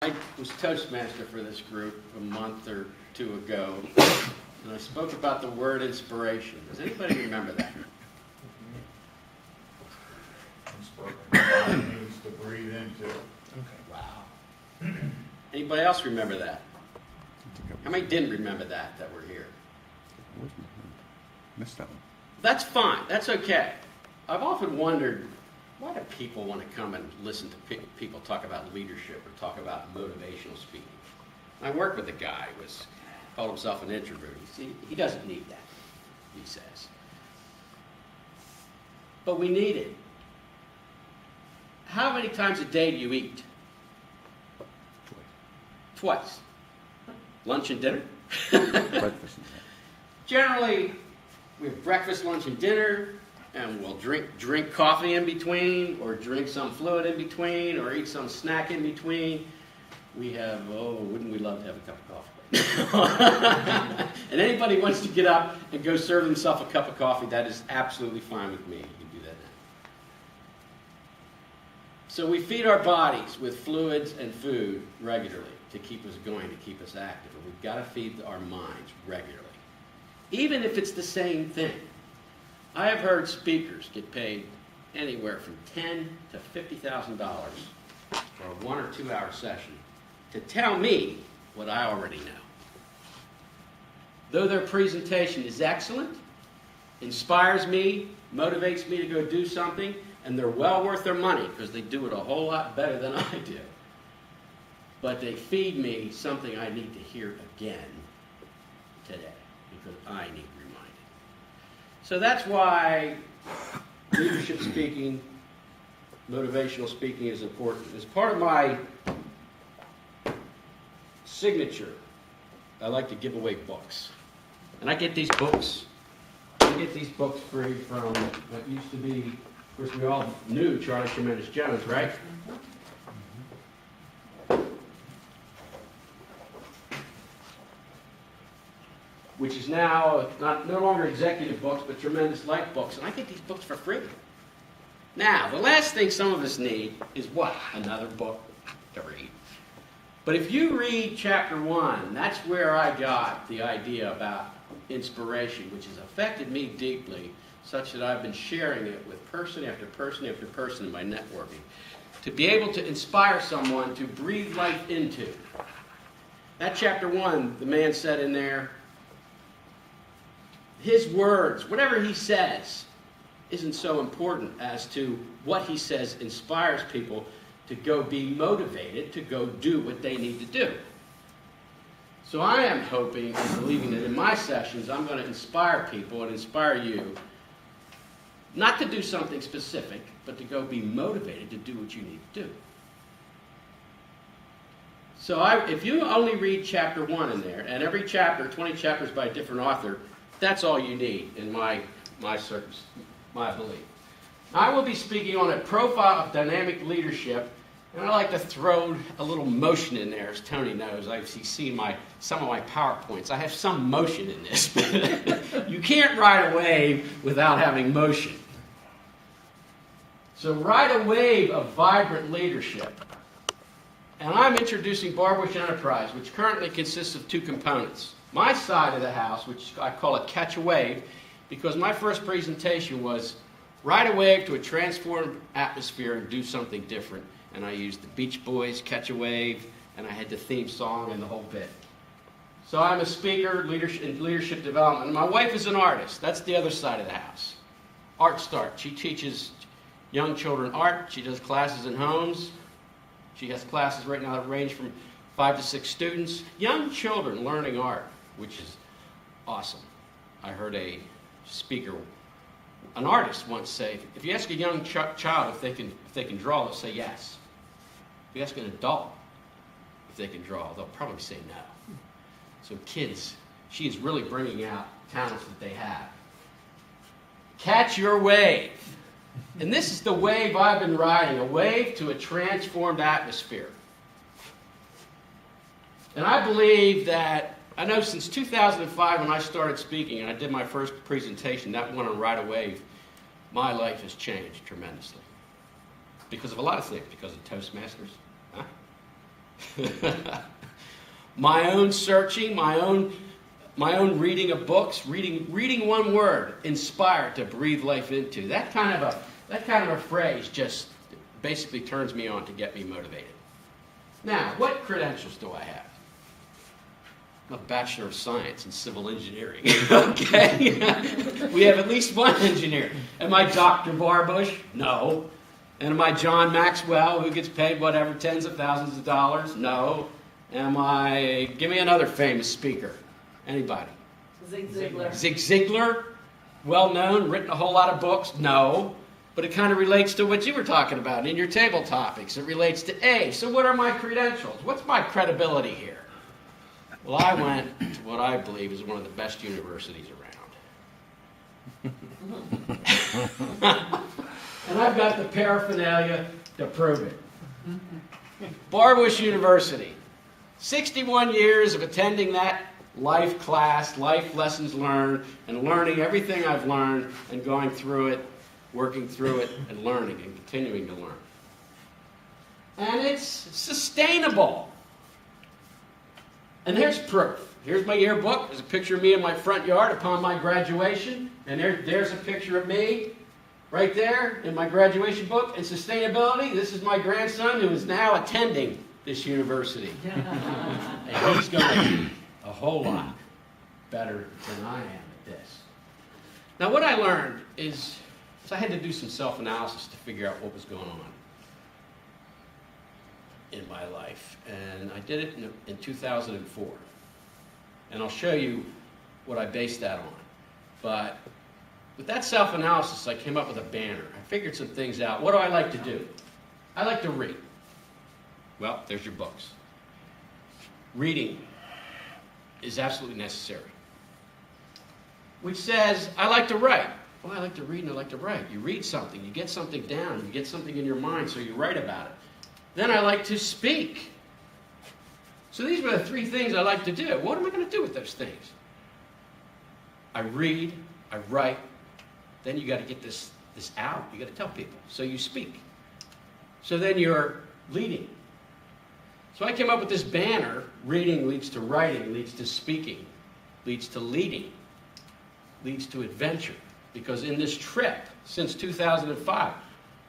I was Toastmaster for this group a month or two ago, and I spoke about the word inspiration. Does anybody remember that? Inspiration means to breathe into. Okay. Wow. Anybody else remember that? How many didn't remember that were here? Missed that one. That's fine. That's okay. I've often wondered, why do people want to come and listen to people talk about leadership or talk about motivational speaking? I worked with a guy who called himself an introvert. He doesn't need that, he says. But we need it. How many times a day do you eat? Twice. Lunch and dinner? Breakfast. Generally, we have breakfast, lunch, and dinner, and we'll drink coffee in between, or drink some fluid in between, or eat some snack in between. We have, wouldn't we love to have a cup of coffee? And anybody wants to get up and go serve themselves a cup of coffee, that is absolutely fine with me. You can do that now. So we feed our bodies with fluids and food regularly to keep us going, to keep us active. And we've got to feed our minds regularly, even if it's the same thing. I have heard speakers get paid anywhere from $10,000 to $50,000 for a 1 or 2 hour session to tell me what I already know. Though their presentation is excellent, inspires me, motivates me to go do something, and they're well worth their money because they do it a whole lot better than I do. But they feed me something I need to hear again today because I need reminding. So that's why leadership speaking, motivational speaking is important. As part of my signature, I like to give away books. And I get these books. I get these books free from what used to be, of course, we all knew Charlie Tremendous Jones, right? Which is now no longer executive books, but tremendous life books. And I get these books for free. Now, the last thing some of us need is what? Another book to read. But if you read chapter 1, that's where I got the idea about inspiration, which has affected me deeply, such that I've been sharing it with person after person after person in my networking, to be able to inspire someone to breathe life into. That chapter 1, the man said in there, his words, whatever he says, isn't so important as to what he says inspires people to go be motivated to go do what they need to do. So I am hoping and believing that in my sessions I'm going to inspire people and inspire you not to do something specific, but to go be motivated to do what you need to do. So if you only read chapter 1 in there, and every chapter, 20 chapters by a different author, that's all you need in my belief. I will be speaking on a profile of dynamic leadership, and I like to throw a little motion in there, as Tony knows. I've seen some of my PowerPoints. I have some motion in this. You can't ride a wave without having motion. So ride a wave of vibrant leadership. And I'm introducing Barbush Enterprise, which currently consists of 2 components. My side of the house, which I call it Catch a Wave, because my first presentation was ride a wave to a transformed atmosphere and do something different. And I used the Beach Boys, Catch a Wave, and I had the theme song and the whole bit. So I'm a speaker in leadership development. And my wife is an artist. That's the other side of the house. Art Start. She teaches young children art. She does classes in homes. She has classes right now that range from 5 to 6 students. Young children learning art, which is awesome. I heard a speaker, an artist once say, if you ask a young child if they can draw, they'll say yes. If you ask an adult if they can draw, they'll probably say no. So kids, she is really bringing out talents that they have. Catch your wave. And this is the wave I've been riding, a wave to a transformed atmosphere. And I believe that, I know since 2005 when I started speaking and I did my first presentation, that one on Ride a Wave, my life has changed tremendously. Because of a lot of things. Because of Toastmasters. Huh? My own searching, my own reading of books, reading one word, inspired to breathe life into. That kind of a phrase just basically turns me on to get me motivated. Now, what credentials do I have? I'm a Bachelor of Science in Civil Engineering. Okay? We have at least one engineer. Am I Dr. Barbush? No. And am I John Maxwell, who gets paid whatever, tens of thousands of dollars? No. Am I, give me another famous speaker. Anybody? Zig Ziglar. Zig Ziglar? Well known, written a whole lot of books? No. But it kind of relates to what you were talking about in your table topics. It relates to A. So what are my credentials? What's my credibility here? Well, I went to what I believe is one of the best universities around. And I've got the paraphernalia to prove it. Barbush University. 61 years of attending that life class, life lessons learned, and learning everything I've learned and going through it, working through it, and learning and continuing to learn. And it's sustainable. And there's proof. Here's my yearbook. There's a picture of me in my front yard upon my graduation. And there's a picture of me right there in my graduation book. And sustainability, this is my grandson who is now attending this university. And he's going to be a whole lot better than I am at this. Now what I learned is I had to do some self-analysis to figure out what was going on in my life. And I did it in 2004. And I'll show you what I based that on. But with that self-analysis, I came up with a banner. I figured some things out. What do I like to do? I like to read. Well, there's your books. Reading is absolutely necessary. Which says, I like to write. Well, I like to read and I like to write. You read something, you get something down, you get something in your mind, so you write about it. Then I like to speak. So these were the three things I like to do. What am I going to do with those things? I read, I write, then you got to get this out. You got to tell people. So you speak. So then you're leading. So I came up with this banner, reading leads to writing, leads to speaking, leads to leading, leads to adventure. Because in this trip, since 2005,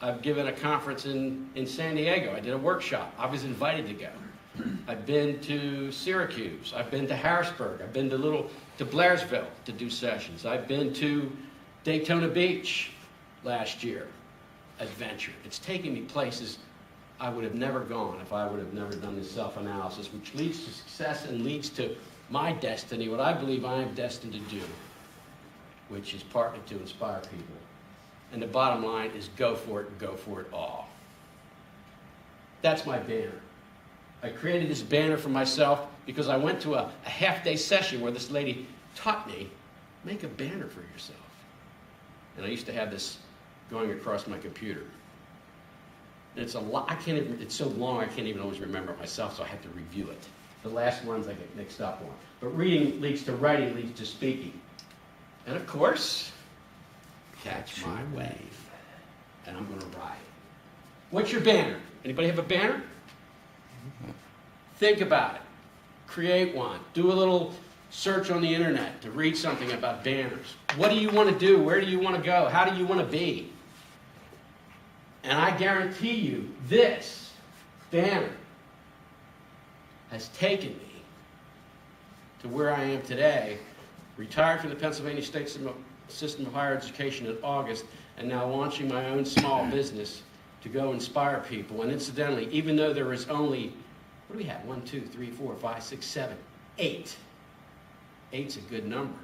I've given a conference in San Diego. I did a workshop. I was invited to go. I've been to Syracuse. I've been to Harrisburg. I've been to Blairsville to do sessions. I've been to Daytona Beach last year. Adventure. It's taken me places I would have never gone if I would have never done this self-analysis, which leads to success and leads to my destiny, what I believe I am destined to do, which is partly to inspire people. And the bottom line is go for it all. That's my banner. I created this banner for myself because I went to a half-day session where this lady taught me, make a banner for yourself. And I used to have this going across my computer. And it's a lot, it's so long I can't even always remember it myself, so I have to review it. The last ones I get mixed up on. But reading leads to writing, leads to speaking. And of course, catch my wave. And I'm going to ride. What's your banner? Anybody have a banner? Think about it. Create one. Do a little search on the internet to read something about banners. What do you want to do? Where do you want to go? How do you want to be? And I guarantee you, this banner has taken me to where I am today, retired from the Pennsylvania State System of Higher Education in August, and now launching my own small business to go inspire people. And incidentally, even though there is only, what do we have? 1, 2, 3, 4, 5, 6, 7, 8. 8's a good number.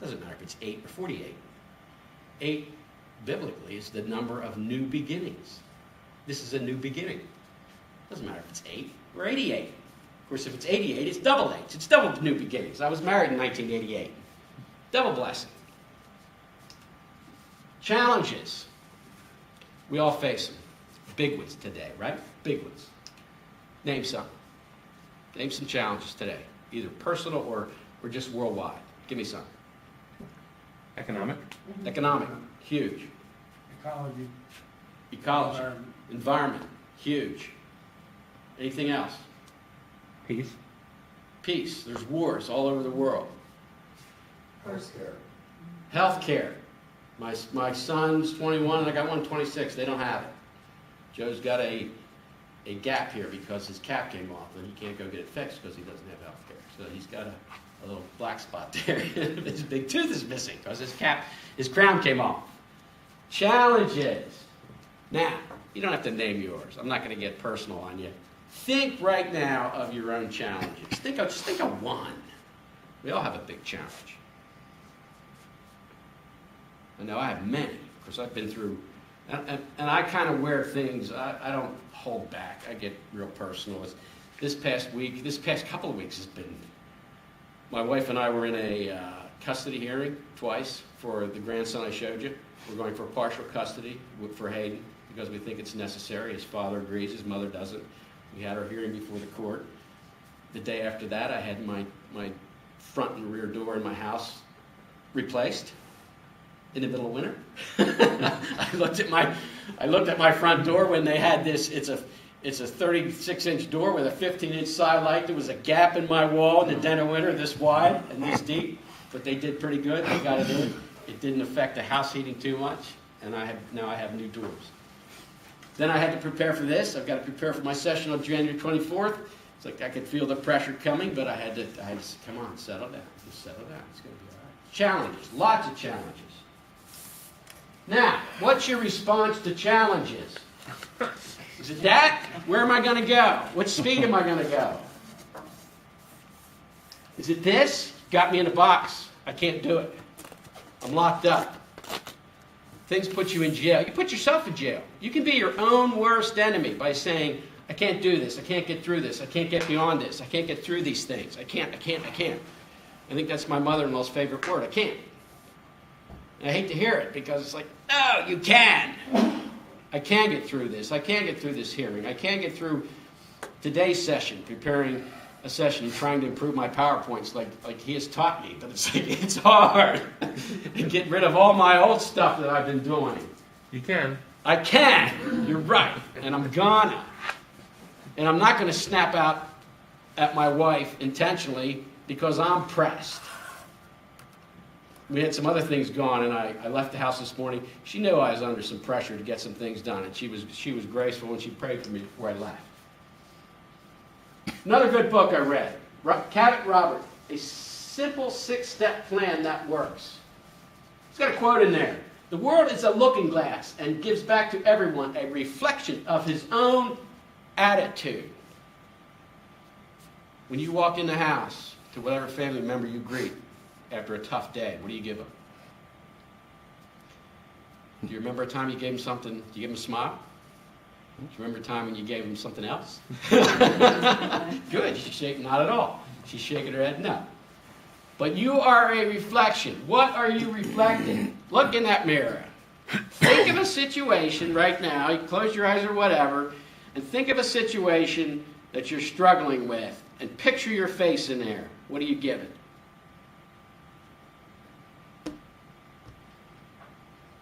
Doesn't matter if it's 8 or 48. 8, biblically, is the number of new beginnings. This is a new beginning. Doesn't matter if it's 8 or 88. Of course, if it's 88, it's double 8. It's double new beginnings. I was married in 1988. Double blessing. Challenges. We all face them. Big ones today, right? Big ones. Name some. Name some challenges today, either personal or just worldwide. Give me some. Economic. Economic, huge. Ecology. Ecology. Environment, huge. Anything else? Peace. Peace. There's wars all over the world. Healthcare. Healthcare. My son's 21 and I got one 26. They don't have it. Joe's got a gap here because his cap came off and he can't go get it fixed because he doesn't have health care. So he's got a little black spot there. His big tooth is missing because his crown came off. Challenges. Now, you don't have to name yours. I'm not going to get personal on you. Think right now of your own challenges. Just think of one. We all have a big challenge. I know I have many because I've been through. And I kind of wear things, I don't hold back. I get real personal. This past couple of weeks has been, my wife and I were in a custody hearing twice for the grandson I showed you. We're going for partial custody for Hayden because we think it's necessary. His father agrees, his mother doesn't. We had our hearing before the court. The day after that, I had my front and rear door in my house replaced. In the middle of winter. I looked at my front door when they had this, it's a 36-inch door with a 15-inch side light. There was a gap in my wall in the dead of winter this wide and this deep, but they did pretty good. They got it in. It didn't affect the house heating too much, and now I have new doors. Then I had to prepare for this. I've got to prepare for my session on January 24th. It's like I could feel the pressure coming, but I had to say, come on, settle down. Just settle down. It's going to be all right. Challenges, lots of challenges. Now, what's your response to challenges? Is it that? Where am I going to go? What speed am I going to go? Is it this? Got me in a box. I can't do it. I'm locked up. Things put you in jail. You put yourself in jail. You can be your own worst enemy by saying, I can't do this. I can't get through this. I can't get beyond this. I can't get through these things. I can't. I think that's my mother-in-law's favorite word. I can't. And I hate to hear it because it's like, no, you can. I can get through this. I can get through this hearing. I can get through today's session, preparing a session, trying to improve my PowerPoints like he has taught me. But it's like, it's hard. And get rid of all my old stuff that I've been doing. You can. I can. You're right. And I'm gonna. And I'm not going to snap out at my wife intentionally because I'm pressed. We had some other things going, and I left the house this morning. She knew I was under some pressure to get some things done, and she was graceful when she prayed for me before I left. Another good book I read, Cabot Robert, A Simple 6-Step Plan That Works. It's got a quote in there. The world is a looking glass and gives back to everyone a reflection of his own attitude. When you walk in the house to whatever family member you greet, after a tough day, what do you give them? Do you remember a time you gave them something? Do you give them a smile? Do you remember a time when you gave them something else? Good. She's shaking. Not at all. She's shaking her head no. But you are a reflection. What are you reflecting? Look in that mirror. Think of a situation right now. You close your eyes or whatever, and think of a situation that you're struggling with, and picture your face in there. What do you give it?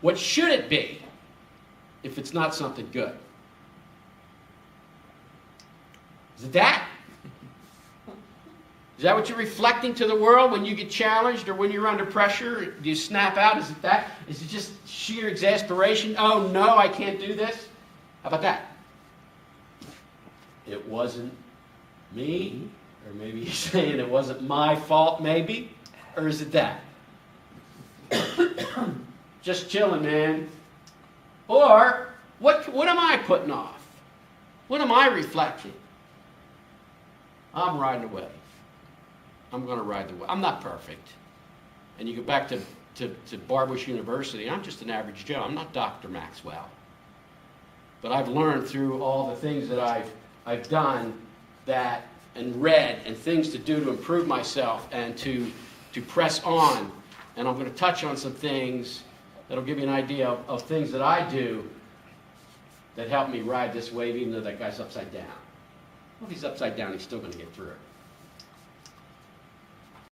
What should it be if it's not something good? Is it that? Is that what you're reflecting to the world when you get challenged or when you're under pressure? Do you snap out? Is it that? Is it just sheer exasperation? Oh no, I can't do this? How about that? It wasn't me? Or maybe you're saying it wasn't my fault, maybe? Or is it that? Just chilling, man. Or, what am I putting off? What am I reflecting? I'm riding away. I'm going to ride the wave. I'm not perfect. And you go back to Barbush University, I'm just an average Joe. I'm not Dr. Maxwell. But I've learned through all the things that I've done that and read and things to do to improve myself and to press on. And I'm going to touch on some things that'll give you an idea of things that I do that help me ride this wave even though that guy's upside down. Well, if he's upside down, he's still going to get through it.